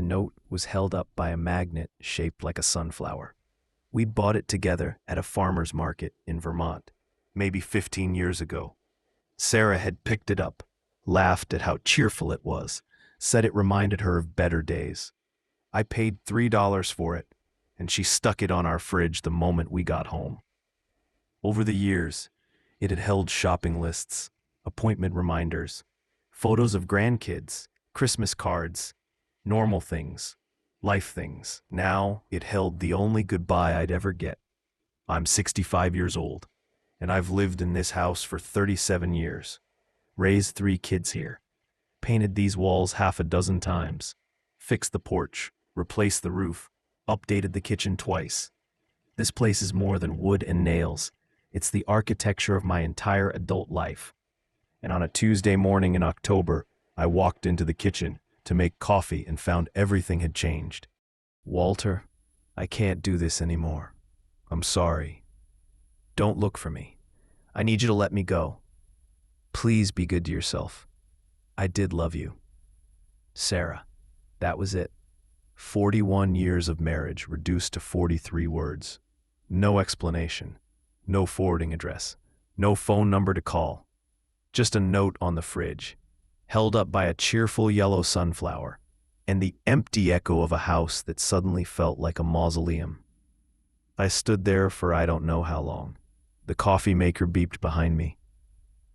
note was held up by a magnet shaped like a sunflower. We bought it together at a farmer's market in Vermont, maybe 15 years ago. Sarah had picked it up, laughed at how cheerful it was, said it reminded her of better days. I paid $3 for it, and she stuck it on our fridge the moment we got home. Over the years, it had held shopping lists, appointment reminders, photos of grandkids, Christmas cards, normal things, life things. Now it held the only goodbye I'd ever get. I'm 65 years old, and I've lived in this house for 37 years, raised 3 kids here, painted these walls half a dozen times, fixed the porch, replaced the roof, updated the kitchen twice. This place is more than wood and nails. It's the architecture of my entire adult life. And on a Tuesday morning in October, I walked into the kitchen to make coffee and found everything had changed. Walter, I can't do this anymore. I'm sorry. Don't look for me. I need you to let me go. Please be good to yourself. I did love you. Sarah. That was it. 41 years of marriage reduced to 43 words. No explanation. No forwarding address. No phone number to call. Just a note on the fridge, held up by a cheerful yellow sunflower, and the empty echo of a house that suddenly felt like a mausoleum. I stood there for I don't know how long. The coffee maker beeped behind me.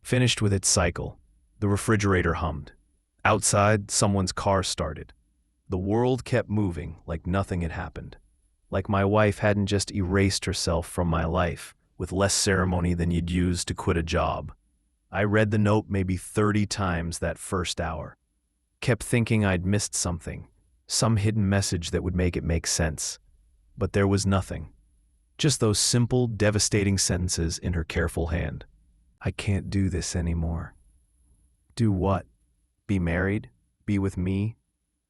Finished with its cycle, the refrigerator hummed. Outside, someone's car started. The world kept moving like nothing had happened. Like my wife hadn't just erased herself from my life with less ceremony than you'd use to quit a job. I read the note maybe 30 times that first hour. Kept thinking I'd missed something, some hidden message that would make it make sense. But there was nothing. Just those simple, devastating sentences in her careful hand. I can't do this anymore. Do what? Be married? Be with me?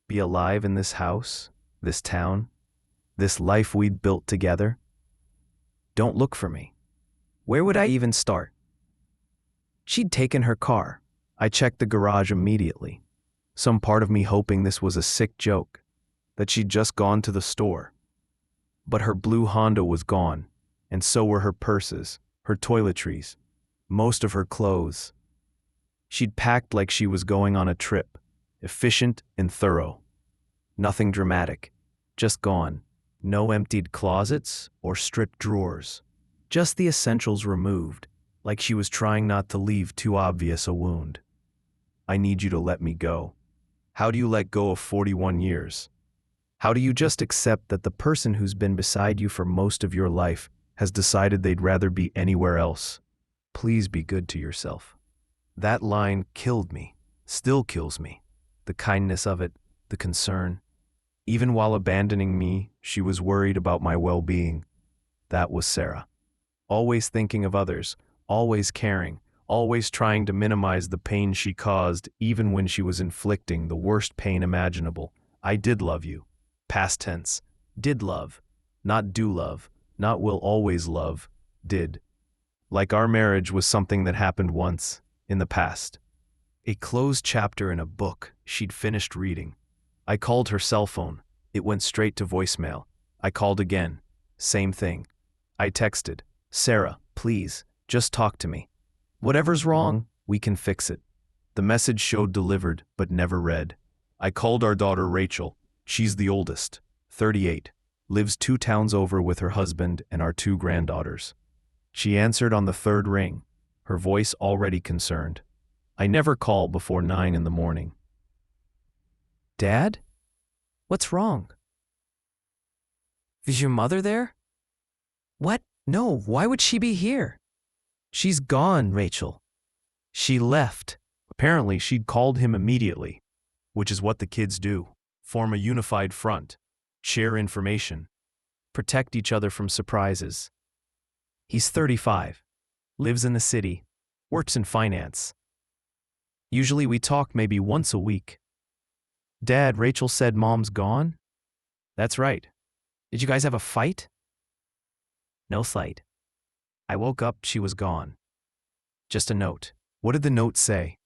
Be alive in this house? This town? This life we'd built together? Don't look for me. Where would I even start? She'd taken her car. I checked the garage immediately. Some part of me hoping this was a sick joke, that she'd just gone to the store. But her blue Honda was gone, and so were her purses, her toiletries, most of her clothes. She'd packed like she was going on a trip, efficient and thorough. Nothing dramatic, just gone. No emptied closets or stripped drawers. Just the essentials removed, like she was trying not to leave too obvious a wound. I need you to let me go. How do you let go of 41 years? How do you just accept that the person who's been beside you for most of your life has decided they'd rather be anywhere else? Please be good to yourself. That line killed me, still kills me. The kindness of it, the concern. Even while abandoning me, she was worried about my well-being. That was Sarah. Always thinking of others, always caring, always trying to minimize the pain she caused, even when she was inflicting the worst pain imaginable. I did love you. Past tense. Did love. Not do love. Not will always love. Did. Like our marriage was something that happened once, in the past. A closed chapter in a book she'd finished reading. I called her cell phone. It went straight to voicemail. I called again. Same thing. I texted, Sarah, please, just talk to me. Whatever's wrong, we can fix it. The message showed delivered, but never read. I called our daughter Rachel. She's the oldest, 38, lives 2 towns over with her husband and our 2 granddaughters. She answered on the 3rd ring, her voice already concerned. I never call before 9 in the morning. Dad? What's wrong? Is your mother there? What? No, why would she be here? She's gone, Rachel. She left. Apparently, she'd called him immediately, which is what the kids do. Form a unified front, share information, protect each other from surprises. He's 35, lives in the city, works in finance. Usually we talk maybe once a week. Dad, Rachel said Mom's gone? That's right. Did you guys have a fight? No fight. I woke up, she was gone. Just a note. What did the note say?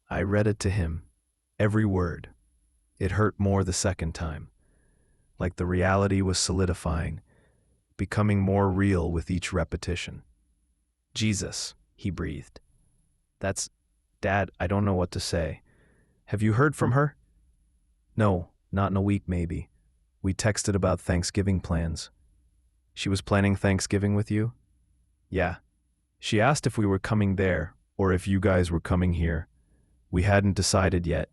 I read it to him, every word. It hurt more the second time, like the reality was solidifying, becoming more real with each repetition. Jesus, he breathed. That's, Dad, I don't know what to say. Have you heard from her? No, not in a week maybe. We texted about Thanksgiving plans. She was planning Thanksgiving with you? Yeah. She asked if we were coming there or if you guys were coming here. We hadn't decided yet.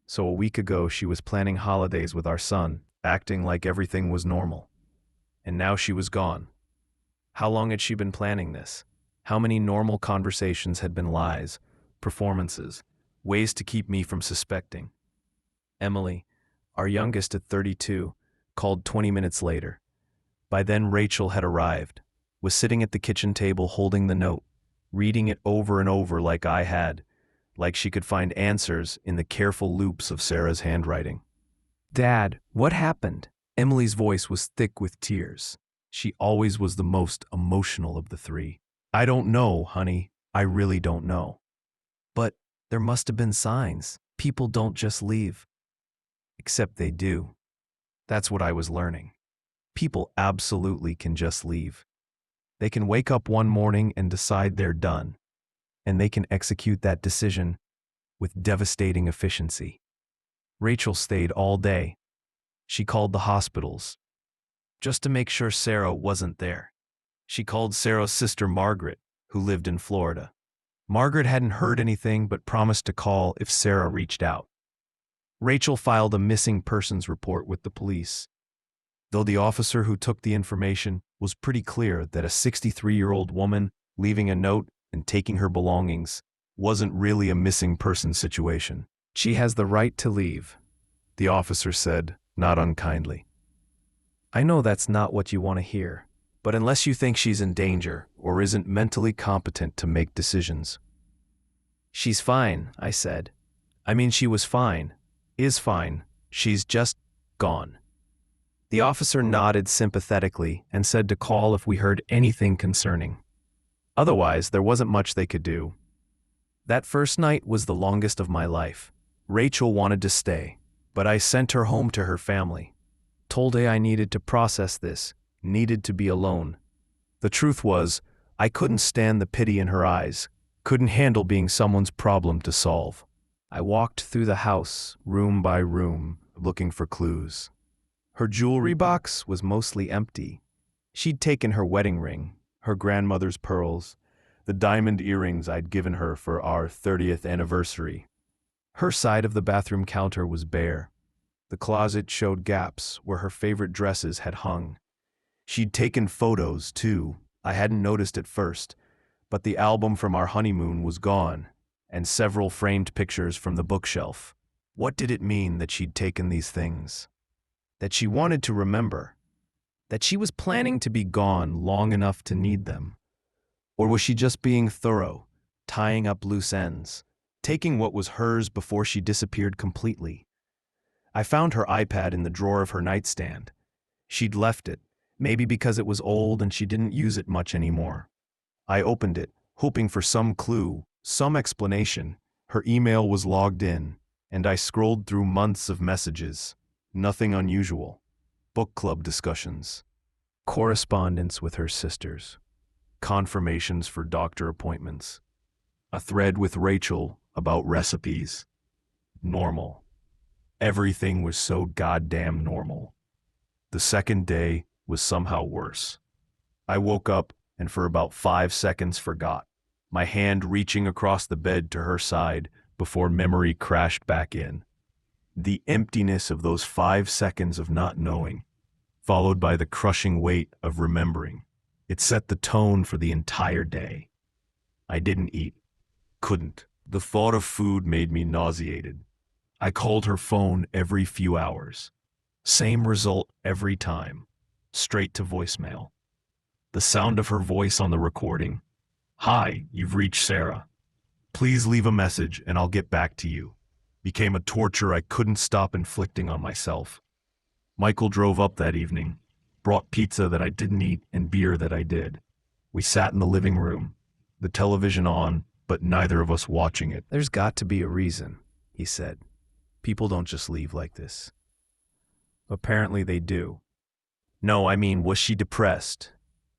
So a week ago she was planning holidays with our son, acting like everything was normal. And now she was gone. How long had she been planning this? How many normal conversations had been lies, performances, ways to keep me from suspecting? Emily, our youngest at 32, called 20 minutes later. By then Rachel had arrived, was sitting at the kitchen table holding the note, reading it over and over like I had, like she could find answers in the careful loops of Sarah's handwriting. Dad, what happened? Emily's voice was thick with tears. She always was the most emotional of the three. I don't know, honey. I really don't know. But there must have been signs. People don't just leave. Except they do. That's what I was learning. People absolutely can just leave. They can wake up one morning and decide they're done. And they can execute that decision with devastating efficiency. Rachel stayed all day. She called the hospitals, just to make sure Sarah wasn't there. She called Sarah's sister Margaret, who lived in Florida. Margaret hadn't heard anything but promised to call if Sarah reached out. Rachel filed a missing persons report with the police, though the officer who took the information was pretty clear that a 63-year-old woman leaving a note and taking her belongings wasn't really a missing person situation. She has the right to leave, the officer said, not unkindly. I know that's not what you want to hear, but unless you think she's in danger or isn't mentally competent to make decisions. She's fine, I said. I mean, she was fine, is fine, she's just gone. The officer nodded sympathetically and said to call if we heard anything concerning. Otherwise, there wasn't much they could do. That first night was the longest of my life. Rachel wanted to stay, but I sent her home to her family. Told her I needed to process this, needed to be alone. The truth was, I couldn't stand the pity in her eyes, couldn't handle being someone's problem to solve. I walked through the house, room by room, looking for clues. Her jewelry box was mostly empty. She'd taken her wedding ring, her grandmother's pearls, the diamond earrings I'd given her for our 30th anniversary. Her side of the bathroom counter was bare. The closet showed gaps where her favorite dresses had hung. She'd taken photos, too. I hadn't noticed at first, but the album from our honeymoon was gone, and several framed pictures from the bookshelf. What did it mean that she'd taken these things? That she wanted to remember? That she was planning to be gone long enough to need them? Or was she just being thorough, tying up loose ends, taking what was hers before she disappeared completely? I found her iPad in the drawer of her nightstand. She'd left it, maybe because it was old and she didn't use it much anymore. I opened it, hoping for some clue, some explanation. Her email was logged in, and I scrolled through months of messages. Nothing unusual. Book club discussions. Correspondence with her sisters. Confirmations for doctor appointments. A thread with Rachel about recipes. Normal. Everything was so goddamn normal. The second day was somehow worse. I woke up and for about 5 seconds forgot, my hand reaching across the bed to her side before memory crashed back in. The emptiness of those 5 seconds of not knowing, followed by the crushing weight of remembering. It set the tone for the entire day. I didn't eat. Couldn't. The thought of food made me nauseated. I called her phone every few hours. Same result every time. Straight to voicemail. The sound of her voice on the recording. Hi, you've reached Sarah. Please leave a message and I'll get back to you. Became a torture I couldn't stop inflicting on myself. Michael drove up that evening, brought pizza that I didn't eat and beer that I did. We sat in the living room, the television on, but neither of us watching it. There's got to be a reason, he said. People don't just leave like this. Apparently they do. No, I mean, was she depressed?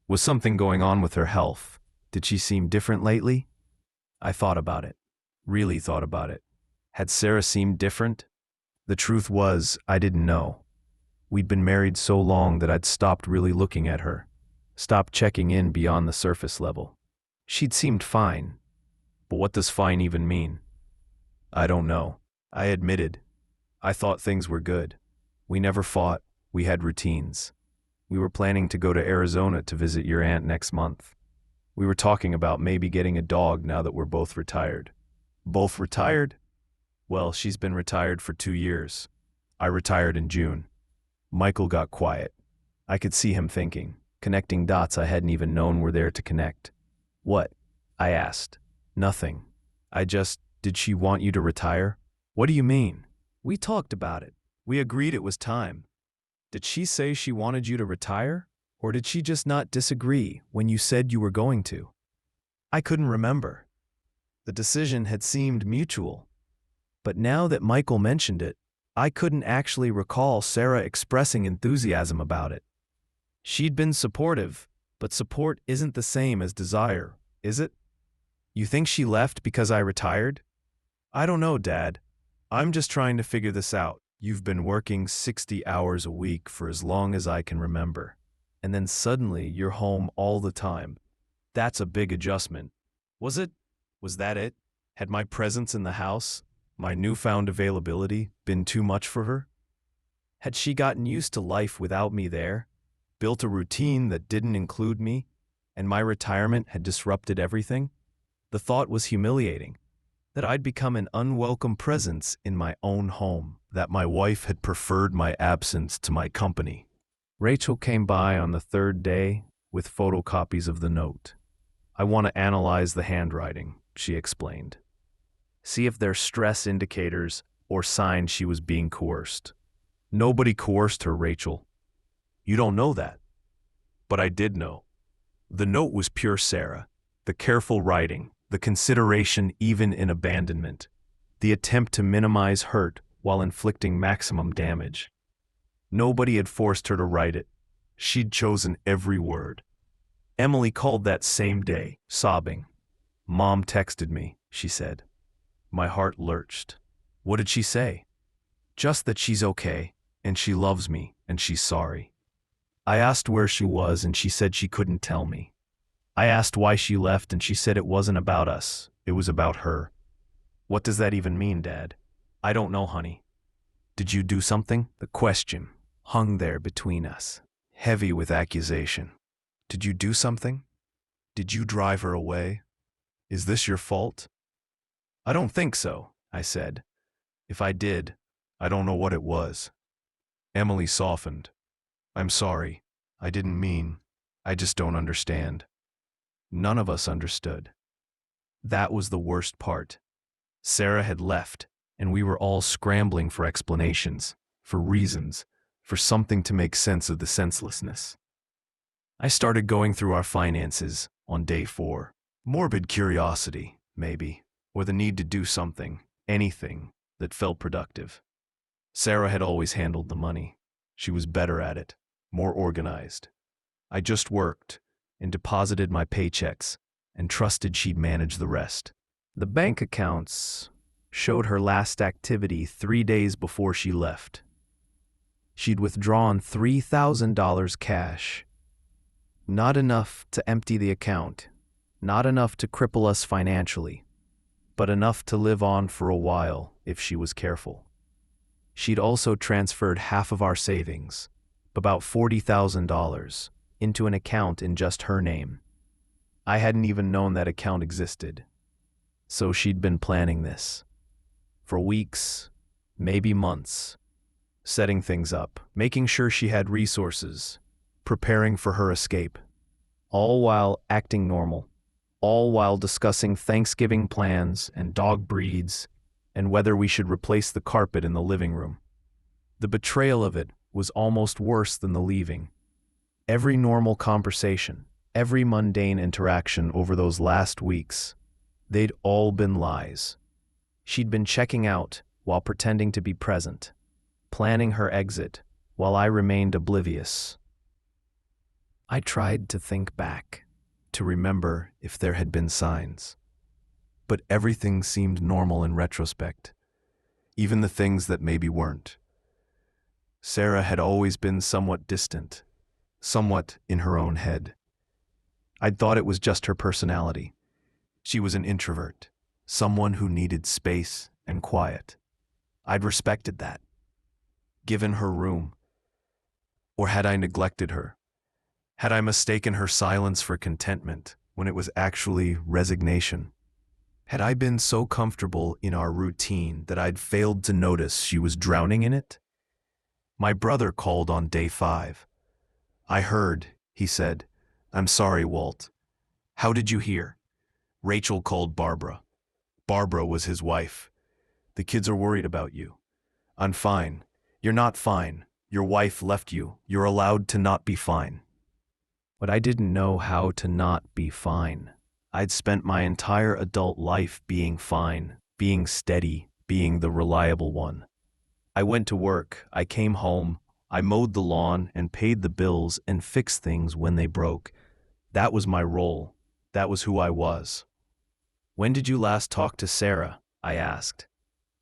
Was something going on with her health? Did she seem different lately? I thought about it. Really thought about it. Had Sarah seemed different? The truth was, I didn't know. We'd been married so long that I'd stopped really looking at her, stopped checking in beyond the surface level. She'd seemed fine, but what does fine even mean? I don't know. I admitted. I thought things were good. We never fought. We had routines. We were planning to go to Arizona to visit your aunt next month. We were talking about maybe getting a dog now that we're both retired. Both retired? Well, she's been retired for 2 years. I retired in June. Michael got quiet. I could see him thinking, connecting dots I hadn't even known were there to connect. What? I asked. Nothing. Did she want you to retire? What do you mean? We talked about it. We agreed it was time. Did she say she wanted you to retire? Or did she just not disagree when you said you were going to? I couldn't remember. The decision had seemed mutual. But now that Michael mentioned it, I couldn't actually recall Sarah expressing enthusiasm about it. She'd been supportive, but support isn't the same as desire, is it? You think she left because I retired? I don't know, Dad. I'm just trying to figure this out. You've been working 60 hours a week for as long as I can remember. And then suddenly you're home all the time. That's a big adjustment. Was it? Was that it? Had my presence in the house, my newfound availability, been too much for her? Had she gotten used to life without me there, built a routine that didn't include me, and my retirement had disrupted everything? The thought was humiliating, that I'd become an unwelcome presence in my own home, that my wife had preferred my absence to my company. Rachel came by on the 3rd day with photocopies of the note. I want to analyze the handwriting, she explained. See if there's stress indicators or signs she was being coerced. Nobody coerced her, Rachel. You don't know that. But I did know. The note was pure Sarah. The careful writing, the consideration even in abandonment, the attempt to minimize hurt while inflicting maximum damage. Nobody had forced her to write it. She'd chosen every word. Emily called that same day, sobbing. Mom texted me, she said. My heart lurched. What did she say? Just that she's okay, and she loves me, and she's sorry. I asked where she was, and she said she couldn't tell me. I asked why she left, and she said it wasn't about us, it was about her. What does that even mean, Dad? I don't know, honey. Did you do something? The question hung there between us, heavy with accusation. Did you do something? Did you drive her away? Is this your fault? I don't think so, I said. If I did, I don't know what it was. Emily softened. I'm sorry. I didn't mean. I just don't understand. None of us understood. That was the worst part. Sarah had left, and we were all scrambling for explanations, for reasons, for something to make sense of the senselessness. I started going through our finances on day 4. Morbid curiosity, maybe, or the need to do something, anything, that felt productive. Sarah had always handled the money. She was better at it, more organized. I just worked and deposited my paychecks and trusted she'd manage the rest. The bank accounts showed her last activity 3 days before she left. She'd withdrawn $3,000 cash. Not enough to empty the account, not enough to cripple us financially, but enough to live on for a while if she was careful. She'd also transferred half of our savings, about $40,000, into an account in just her name. I hadn't even known that account existed. So she'd been planning this. For weeks, maybe months, setting things up, making sure she had resources, preparing for her escape, all while acting normal, all while discussing Thanksgiving plans and dog breeds and whether we should replace the carpet in the living room. The betrayal of it was almost worse than the leaving. Every normal conversation, every mundane interaction over those last weeks, they'd all been lies. She'd been checking out while pretending to be present, planning her exit while I remained oblivious. I tried to think back, to remember if there had been signs. But everything seemed normal in retrospect, even the things that maybe weren't. Sarah had always been somewhat distant, somewhat in her own head. I'd thought it was just her personality. She was an introvert, someone who needed space and quiet. I'd respected that, given her room. Or had I neglected her? Had I mistaken her silence for contentment when it was actually resignation? Had I been so comfortable in our routine that I'd failed to notice she was drowning in it? My brother called on day 5. I heard, he said. I'm sorry, Walt. How did you hear? Rachel called Barbara. Barbara was his wife. The kids are worried about you. I'm fine. You're not fine. Your wife left you. You're allowed to not be fine. But I didn't know how to not be fine. I'd spent my entire adult life being fine, being steady, being the reliable one. I went to work, I came home, I mowed the lawn and paid the bills and fixed things when they broke. That was my role. That was who I was. When did you last talk to Sarah? I asked.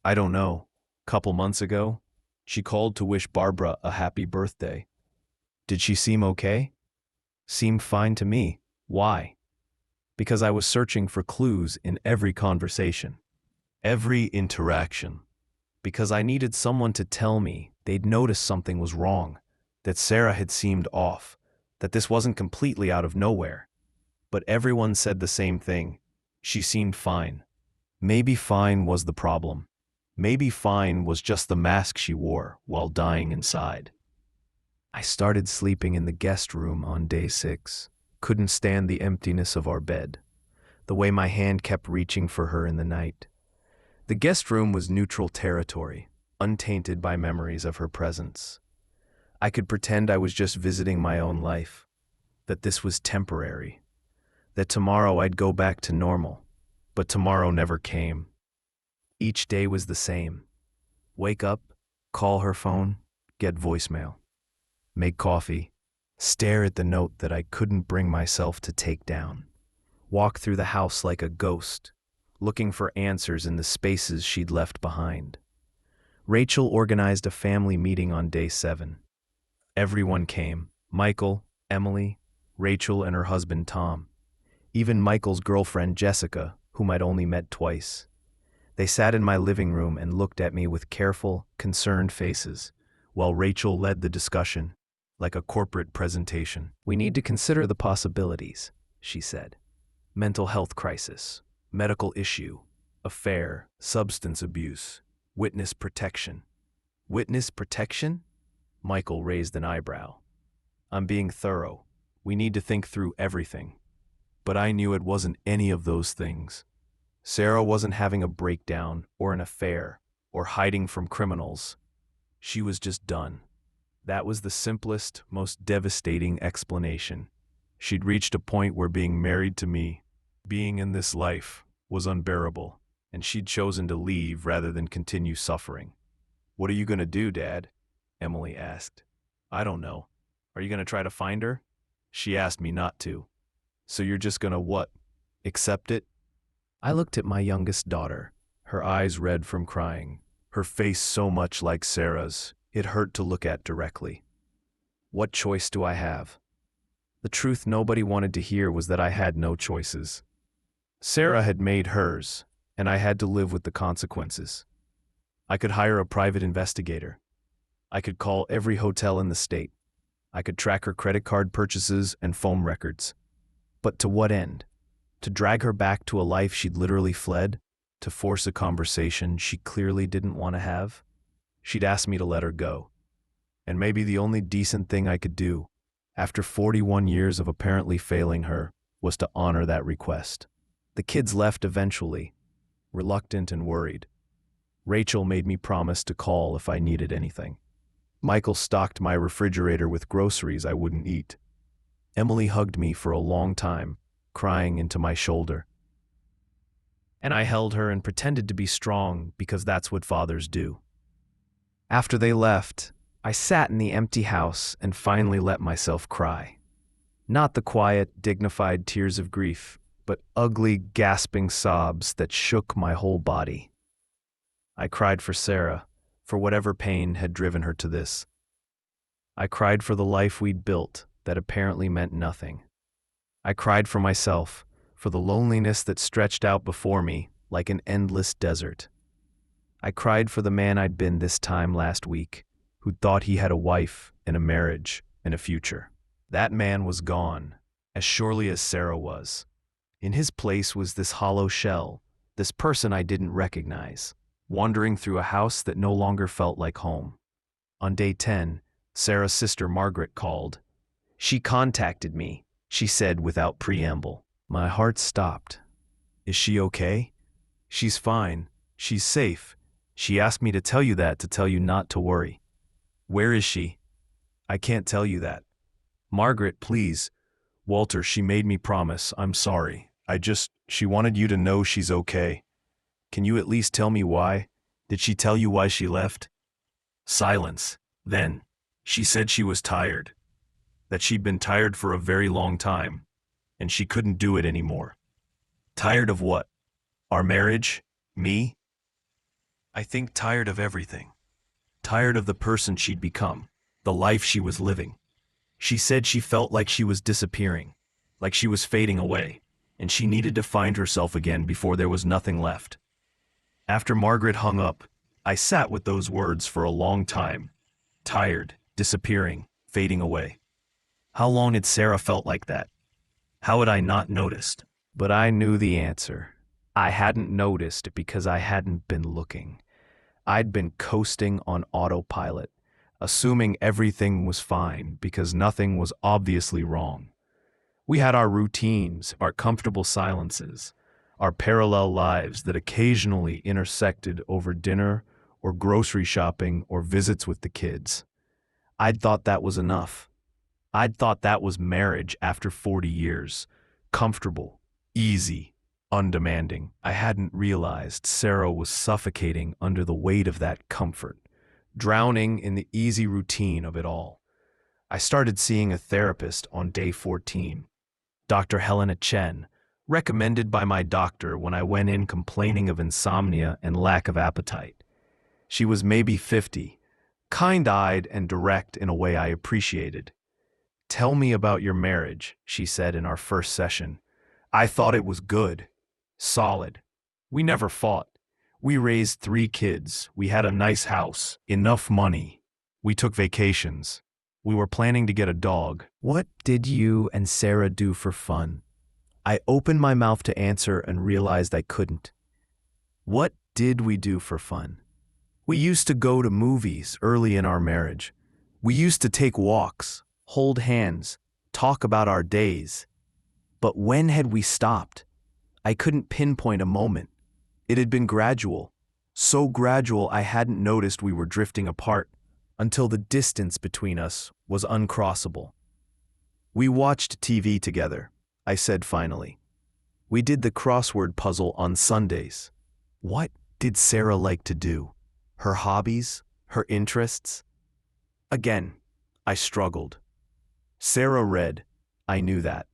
I don't know. Couple months ago. She called to wish Barbara a happy birthday. Did she seem okay? Seemed fine to me. Why? Because I was searching for clues in every conversation, every interaction. Because I needed someone to tell me they'd noticed something was wrong, that Sarah had seemed off, that this wasn't completely out of nowhere. But everyone said the same thing. She seemed fine. Maybe fine was the problem. Maybe fine was just the mask she wore while dying inside. I started sleeping in the guest room on day 6. Couldn't stand the emptiness of our bed, the way my hand kept reaching for her in the night. The guest room was neutral territory, untainted by memories of her presence. I could pretend I was just visiting my own life, that this was temporary, that tomorrow I'd go back to normal, but tomorrow never came. Each day was the same. Wake up, call her phone, get voicemail. Make coffee, stare at the note that I couldn't bring myself to take down. Walk through the house like a ghost, looking for answers in the spaces she'd left behind. Rachel organized a family meeting on day 7. Everyone came. Michael, Emily, Rachel and her husband Tom. Even Michael's girlfriend Jessica, whom I'd only met twice. They sat in my living room and looked at me with careful, concerned faces, while Rachel led the discussion, like a corporate presentation. We need to consider the possibilities, she said. Mental health crisis, medical issue, affair, substance abuse, witness protection. Witness protection? Michael raised an eyebrow. I'm being thorough. We need to think through everything. But I knew it wasn't any of those things. Sarah wasn't having a breakdown or an affair or hiding from criminals. She was just done. That was the simplest, most devastating explanation. She'd reached a point where being married to me, being in this life, was unbearable, and she'd chosen to leave rather than continue suffering. What are you going to do, Dad? Emily asked. I don't know. Are you going to try to find her? She asked me not to. So you're just going to what? Accept it? I looked at my youngest daughter, her eyes red from crying, her face so much like Sarah's, it hurt to look at directly. What choice do I have? The truth nobody wanted to hear was that I had no choices. Sarah had made hers, and I had to live with the consequences. I could hire a private investigator. I could call every hotel in the state. I could track her credit card purchases and phone records. But to what end? To drag her back to a life she'd literally fled? To force a conversation she clearly didn't want to have? She'd asked me to let her go. And maybe the only decent thing I could do, after 41 years of apparently failing her, was to honor that request. The kids left eventually, reluctant and worried. Rachel made me promise to call if I needed anything. Michael stocked my refrigerator with groceries I wouldn't eat. Emily hugged me for a long time, crying into my shoulder. and I held her and pretended to be strong because that's what fathers do. After they left, I sat in the empty house and finally let myself cry. Not the quiet, dignified tears of grief, but ugly, gasping sobs that shook my whole body. I cried for Sarah, for whatever pain had driven her to this. I cried for the life we'd built that apparently meant nothing. I cried for myself, for the loneliness that stretched out before me like an endless desert. I cried for the man I'd been this time last week, who thought he had a wife and a marriage and a future. That man was gone, as surely as Sarah was. In his place was this hollow shell, this person I didn't recognize, wandering through a house that no longer felt like home. On day 10, Sarah's sister Margaret called. She contacted me, she said without preamble. My heart stopped. Is she okay? She's fine. She's safe. She asked me to tell you that, to tell you not to worry. Where is she? I can't tell you that. Margaret, please. Walter, she made me promise. I'm sorry. She wanted you to know she's okay. Can you at least tell me why? Did she tell you why she left? Silence. Then, she said she was tired. That she'd been tired for a very long time, and she couldn't do it anymore. Tired of what? Our marriage? Me? I think tired of everything. Tired of the person she'd become, the life she was living. She said she felt like she was disappearing, like she was fading away, and she needed to find herself again before there was nothing left. After Margaret hung up, I sat with those words for a long time. Tired, disappearing, fading away. How long had Sarah felt like that? How had I not noticed? But I knew the answer. I hadn't noticed because I hadn't been looking. I'd been coasting on autopilot, assuming everything was fine because nothing was obviously wrong. We had our routines, our comfortable silences, our parallel lives that occasionally intersected over dinner or grocery shopping or visits with the kids. I'd thought that was enough. I'd thought that was marriage after 40 years. Comfortable, easy, undemanding. I hadn't realized Sarah was suffocating under the weight of that comfort, drowning in the easy routine of it all. I started seeing a therapist on day 14, Dr. Helena Chen, recommended by my doctor when I went in complaining of insomnia and lack of appetite. She was maybe 50, kind-eyed and direct in a way I appreciated. Tell me about your marriage, she said in our first session. I thought it was good, solid. We never fought. We raised 3 kids. We had a nice house, enough money. We took vacations. We were planning to get a dog. What did you and Sarah do for fun? I opened my mouth to answer and realized I couldn't. What did we do for fun? We used to go to movies early in our marriage. We used to take walks, hold hands, talk about our days. But when had we stopped? I couldn't pinpoint a moment. It had been gradual, so gradual I hadn't noticed we were drifting apart until the distance between us was uncrossable. We watched TV together, I said finally. We did the crossword puzzle on Sundays. What did Sarah like to do? Her hobbies? Her interests? Again, I struggled. Sarah read. I knew that.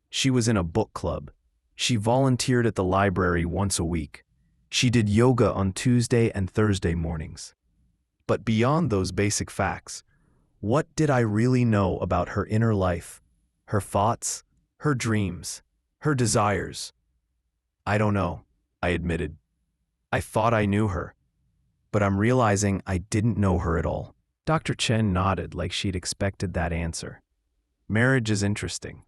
She was in a book club. She volunteered at the library once a week. She did yoga on Tuesday and Thursday mornings. But beyond those basic facts, what did I really know about her inner life, her thoughts, her dreams, her desires? I don't know, I admitted. I thought I knew her, but I'm realizing I didn't know her at all. Dr. Chen nodded like she'd expected that answer. Marriage is interesting.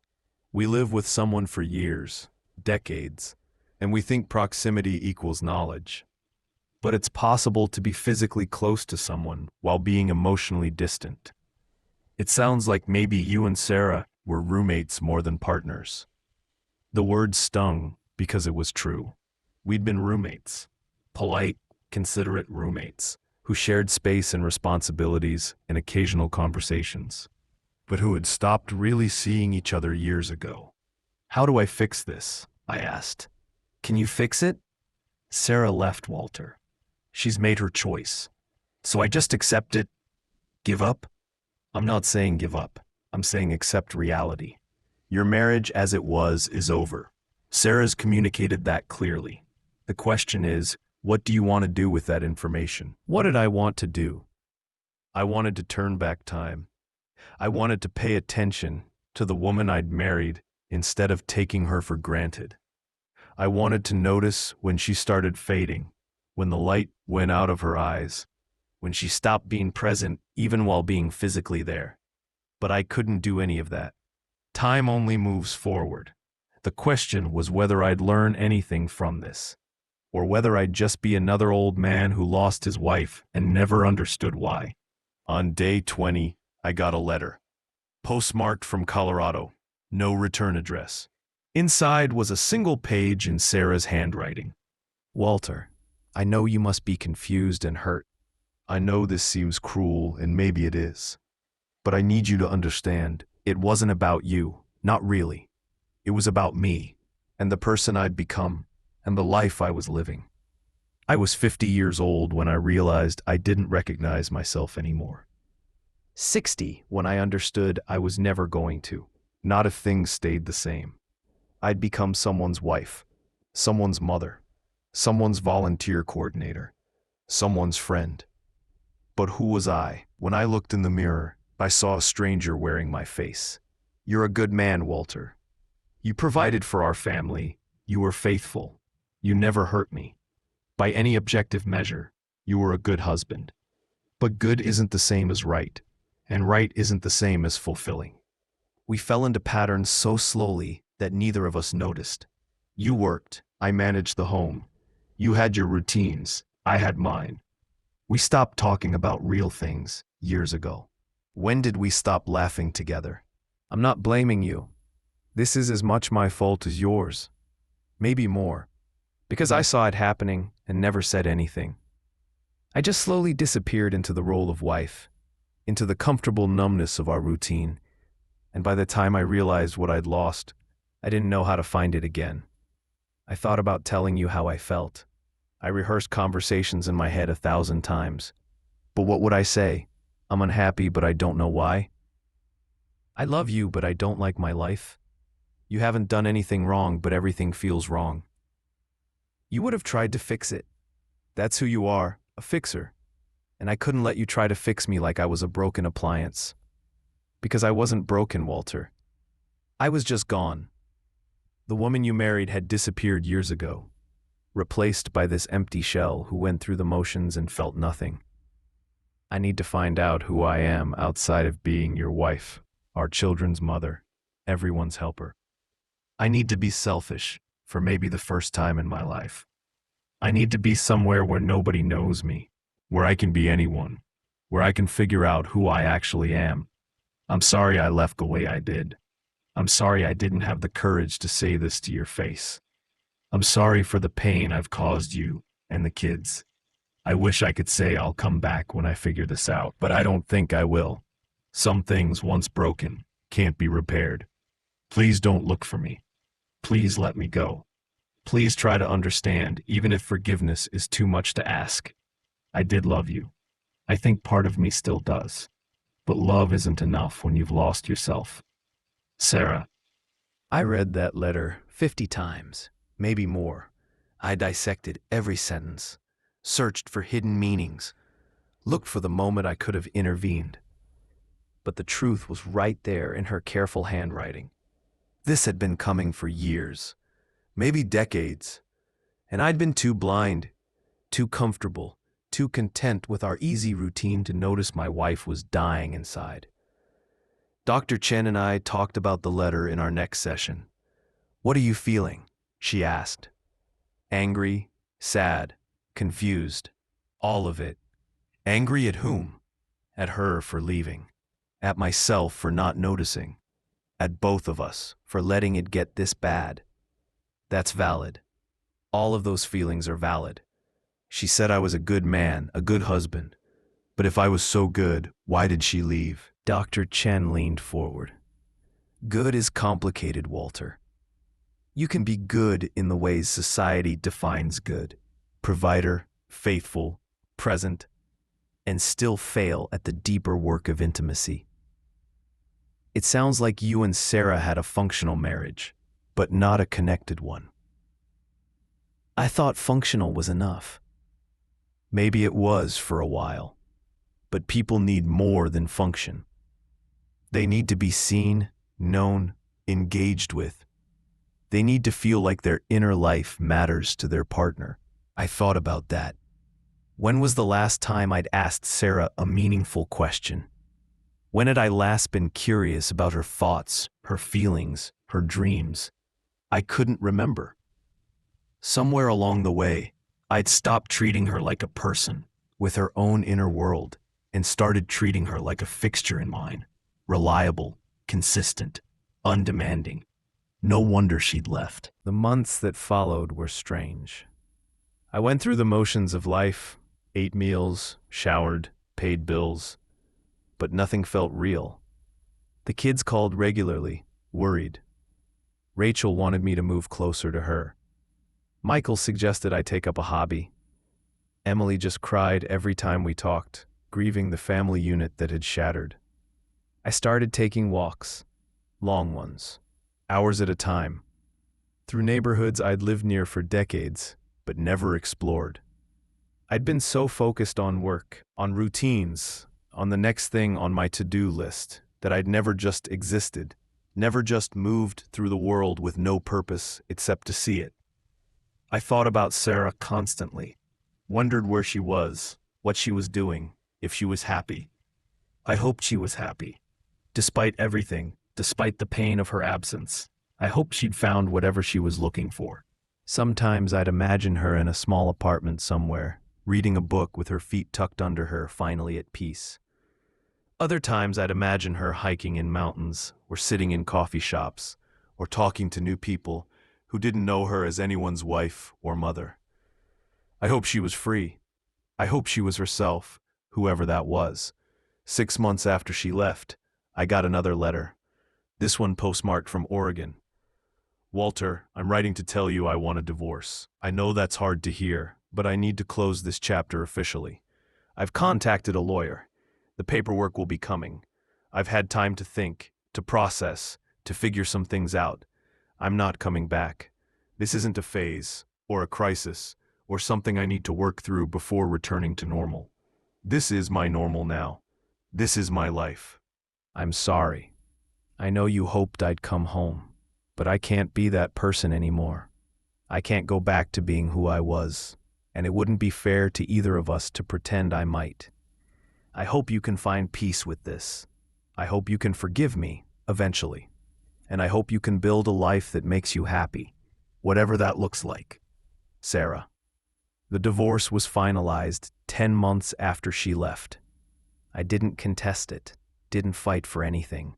We live with someone for years, decades, and we think proximity equals knowledge. But it's possible to be physically close to someone while being emotionally distant. It sounds like maybe you and Sarah were roommates more than partners. The word stung because it was true. We'd been roommates, polite, considerate roommates, who shared space and responsibilities and occasional conversations, but who had stopped really seeing each other years ago. How do I fix this? I asked. Can you fix it? Sarah left, Walter. She's made her choice. So I just accept it. Give up? I'm not saying give up. I'm saying accept reality. Your marriage as it was is over. Sarah's communicated that clearly. The question is, what do you want to do with that information? What did I want to do? I wanted to turn back time. I wanted to pay attention to the woman I'd married instead of taking her for granted. I wanted to notice when she started fading, when the light went out of her eyes, when she stopped being present even while being physically there. But I couldn't do any of that. Time only moves forward. The question was whether I'd learn anything from this, or whether I'd just be another old man who lost his wife and never understood why. On day 20, I got a letter. Postmarked from Colorado. No return address. Inside was a single page in Sarah's handwriting. Walter, I know you must be confused and hurt. I know this seems cruel, and maybe it is. But I need you to understand, it wasn't about you, not really. It was about me, and the person I'd become, and the life I was living. I was 50 years old when I realized I didn't recognize myself anymore. 60 when I understood I was never going to, not if things stayed the same. I'd become someone's wife, someone's mother, someone's volunteer coordinator, someone's friend. But who was I? When I looked in the mirror, I saw a stranger wearing my face. You're a good man, Walter. You provided for our family. You were faithful. You never hurt me. By any objective measure, you were a good husband. But good isn't the same as right, and right isn't the same as fulfilling. We fell into patterns so slowly that neither of us noticed. You worked, I managed the home. You had your routines, I had mine. We stopped talking about real things years ago. When did we stop laughing together? I'm not blaming you. This is as much my fault as yours. Maybe more. Because I saw it happening and never said anything. I just slowly disappeared into the role of wife, into the comfortable numbness of our routine, and by the time I realized what I'd lost, I didn't know how to find it again. I thought about telling you how I felt. I rehearsed conversations in my head 1,000 times. But what would I say? I'm unhappy, but I don't know why. I love you, but I don't like my life. You haven't done anything wrong, but everything feels wrong. You would have tried to fix it. That's who you are, a fixer. And I couldn't let you try to fix me like I was a broken appliance. Because I wasn't broken, Walter. I was just gone. The woman you married had disappeared years ago, replaced by this empty shell who went through the motions and felt nothing. I need to find out who I am outside of being your wife, our children's mother, everyone's helper. I need to be selfish for maybe the first time in my life. I need to be somewhere where nobody knows me, where I can be anyone, where I can figure out who I actually am. I'm sorry I left the way I did. I'm sorry I didn't have the courage to say this to your face. I'm sorry for the pain I've caused you and the kids. I wish I could say I'll come back when I figure this out, but I don't think I will. Some things, once broken, can't be repaired. Please don't look for me. Please let me go. Please try to understand, even if forgiveness is too much to ask. I did love you. I think part of me still does. But love isn't enough when you've lost yourself. Sarah. I read that letter 50 times, maybe more. I dissected every sentence, searched for hidden meanings, looked for the moment I could have intervened. But the truth was right there in her careful handwriting. This had been coming for years, maybe decades, and I'd been too blind, too comfortable, too content with our easy routine to notice my wife was dying inside. Dr. Chen and I talked about the letter in our next session. What are you feeling? She asked. Angry, sad, confused, all of it. Angry at whom? At her for leaving, at myself for not noticing, at both of us for letting it get this bad. That's valid. All of those feelings are valid. She said I was a good man, a good husband. But if I was so good, why did she leave? Dr. Chen leaned forward. Good is complicated, Walter. You can be good in the ways society defines good. provider, faithful, present, and still fail at the deeper work of intimacy. It sounds like you and Sarah had a functional marriage, but not a connected one. I thought functional was enough. Maybe it was for a while, but people need more than function. They need to be seen, known, engaged with. They need to feel like their inner life matters to their partner. I thought about that. When was the last time I'd asked Sarah a meaningful question? When had I last been curious about her thoughts, her feelings, her dreams? I couldn't remember. Somewhere along the way, I'd stopped treating her like a person with her own inner world and started treating her like a fixture in mine. Reliable, consistent, undemanding. No wonder she'd left. The months that followed were strange. I went through the motions of life, ate meals, showered, paid bills, but nothing felt real. The kids called regularly, worried. Rachel wanted me to move closer to her. Michael suggested I take up a hobby. Emily just cried every time we talked, grieving the family unit that had shattered. I started taking walks, long ones, hours at a time, through neighborhoods I'd lived near for decades, but never explored. I'd been so focused on work, on routines, on the next thing on my to-do list, that I'd never just existed, never just moved through the world with no purpose except to see it. I thought about Sarah constantly, wondered where she was, what she was doing, if she was happy. I hoped she was happy. Despite everything, despite the pain of her absence, I hoped she'd found whatever she was looking for. Sometimes I'd imagine her in a small apartment somewhere, reading a book with her feet tucked under her, finally at peace. Other times I'd imagine her hiking in mountains, or sitting in coffee shops, or talking to new people who didn't know her as anyone's wife or mother. I hoped she was free. I hoped she was herself, whoever that was. 6 months after she left, I got another letter. This one postmarked from Oregon. Walter, I'm writing to tell you I want a divorce. I know that's hard to hear, but I need to close this chapter officially. I've contacted a lawyer. The paperwork will be coming. I've had time to think, to process, to figure some things out. I'm not coming back. This isn't a phase, or a crisis, or something I need to work through before returning to normal. This is my normal now. This is my life. I'm sorry. I know you hoped I'd come home, but I can't be that person anymore. I can't go back to being who I was, and it wouldn't be fair to either of us to pretend I might. I hope you can find peace with this. I hope you can forgive me, eventually. And I hope you can build a life that makes you happy, whatever that looks like. Sarah. The divorce was finalized 10 months after she left. I didn't contest it, didn't fight for anything.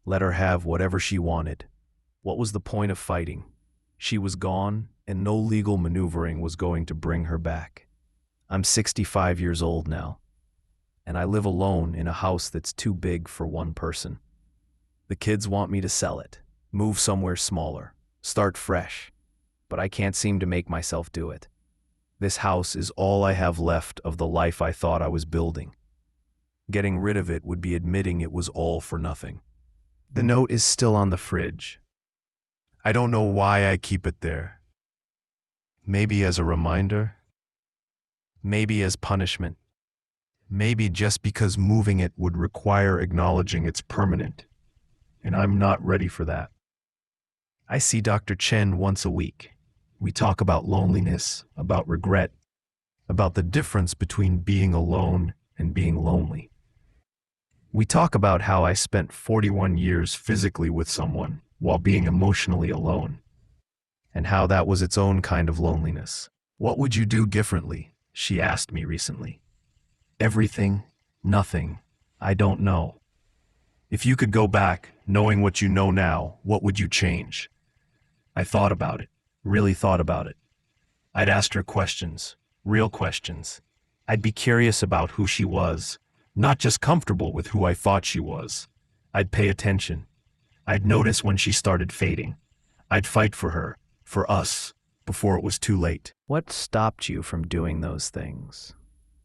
Let her have whatever she wanted. What was the point of fighting? She was gone, and no legal maneuvering was going to bring her back. I'm 65 years old now, and I live alone in a house that's too big for one person. The kids want me to sell it, move somewhere smaller, start fresh, but I can't seem to make myself do it. This house is all I have left of the life I thought I was building. Getting rid of it would be admitting it was all for nothing. The note is still on the fridge. I don't know why I keep it there. Maybe as a reminder. Maybe as punishment. Maybe just because moving it would require acknowledging it's permanent. And I'm not ready for that. I see Dr. Chen once a week. We talk about loneliness, about regret, about the difference between being alone and being lonely. We talk about how I spent 41 years physically with someone while being emotionally alone, and how that was its own kind of loneliness. What would you do differently? She asked me recently. Everything, nothing, I don't know. If you could go back, knowing what you know now, what would you change? I thought about it, really thought about it. I'd asked her questions, real questions. I'd be curious about who she was, not just comfortable with who I thought she was. I'd pay attention. I'd notice when she started fading. I'd fight for her, for us, before it was too late. What stopped you from doing those things?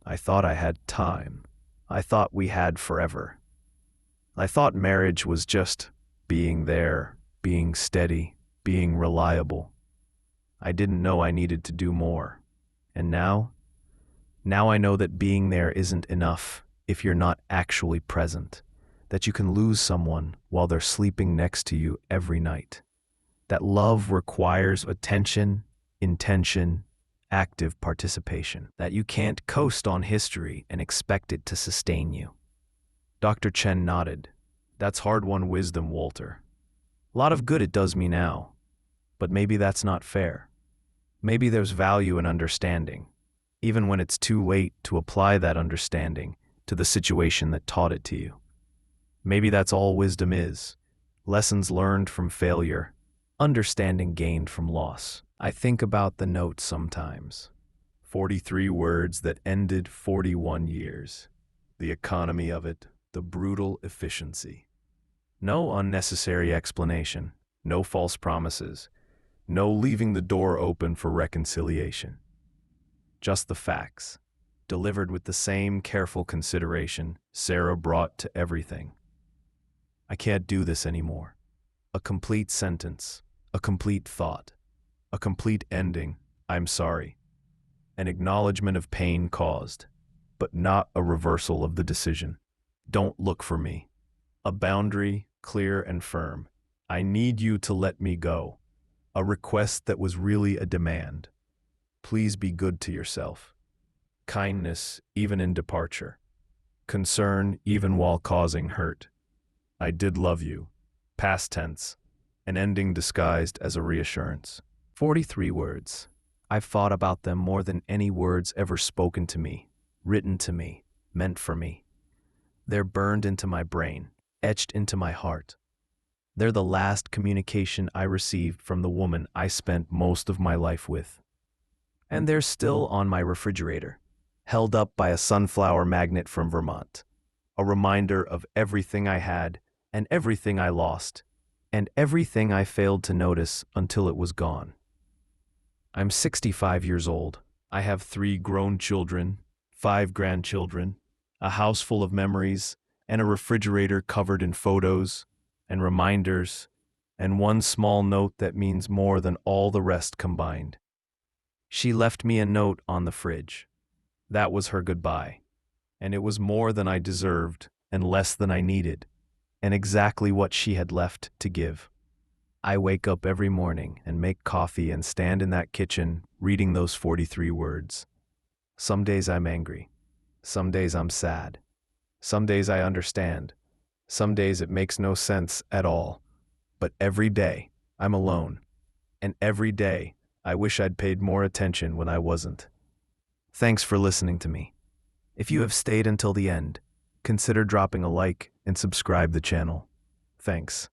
I thought I had time. I thought we had forever. I thought marriage was just being there, being steady, being reliable. I didn't know I needed to do more. And now I know that being there isn't enough if you're not actually present, that you can lose someone while they're sleeping next to you every night, that love requires attention, intention, active participation, that you can't coast on history and expect it to sustain you. Dr. Chen nodded. That's hard-won wisdom, Walter. A lot of good it does me now, but maybe that's not fair. Maybe there's value in understanding, even when it's too late to apply that understanding to the situation that taught it to you. Maybe that's all wisdom is. Lessons learned from failure, understanding gained from loss. I think about the note sometimes. 43 words that ended 41 years. The economy of it, the brutal efficiency. No unnecessary explanation, no false promises, no leaving the door open for reconciliation. Just the facts, delivered with the same careful consideration Sarah brought to everything. I can't do this anymore. A complete sentence, a complete thought, a complete ending, I'm sorry. An acknowledgement of pain caused, but not a reversal of the decision. Don't look for me. A boundary, clear and firm. I need you to let me go. A request that was really a demand. Please be good to yourself. Kindness, even in departure. Concern, even while causing hurt. I did love you. Past tense. An ending disguised as a reassurance. 43 words. I've thought about them more than any words ever spoken to me, written to me, meant for me. They're burned into my brain, etched into my heart. They're the last communication I received from the woman I spent most of my life with. And they're still on my refrigerator, held up by a sunflower magnet from Vermont. A reminder of everything I had and everything I lost, and everything I failed to notice until it was gone. I'm 65 years old. I have 3 grown children, 5 grandchildren, a house full of memories, and a refrigerator covered in photos and reminders, and one small note that means more than all the rest combined. She left me a note on the fridge. That was her goodbye, and it was more than I deserved and less than I needed, and exactly what she had left to give. I wake up every morning and make coffee and stand in that kitchen reading those 43 words. Some days I'm angry. Some days I'm sad. Some days I understand. Some days it makes no sense at all. But every day I'm alone. And every day I wish I'd paid more attention when I wasn't. Thanks for listening to me. If you have stayed until the end, consider dropping a like and subscribe the channel. Thanks.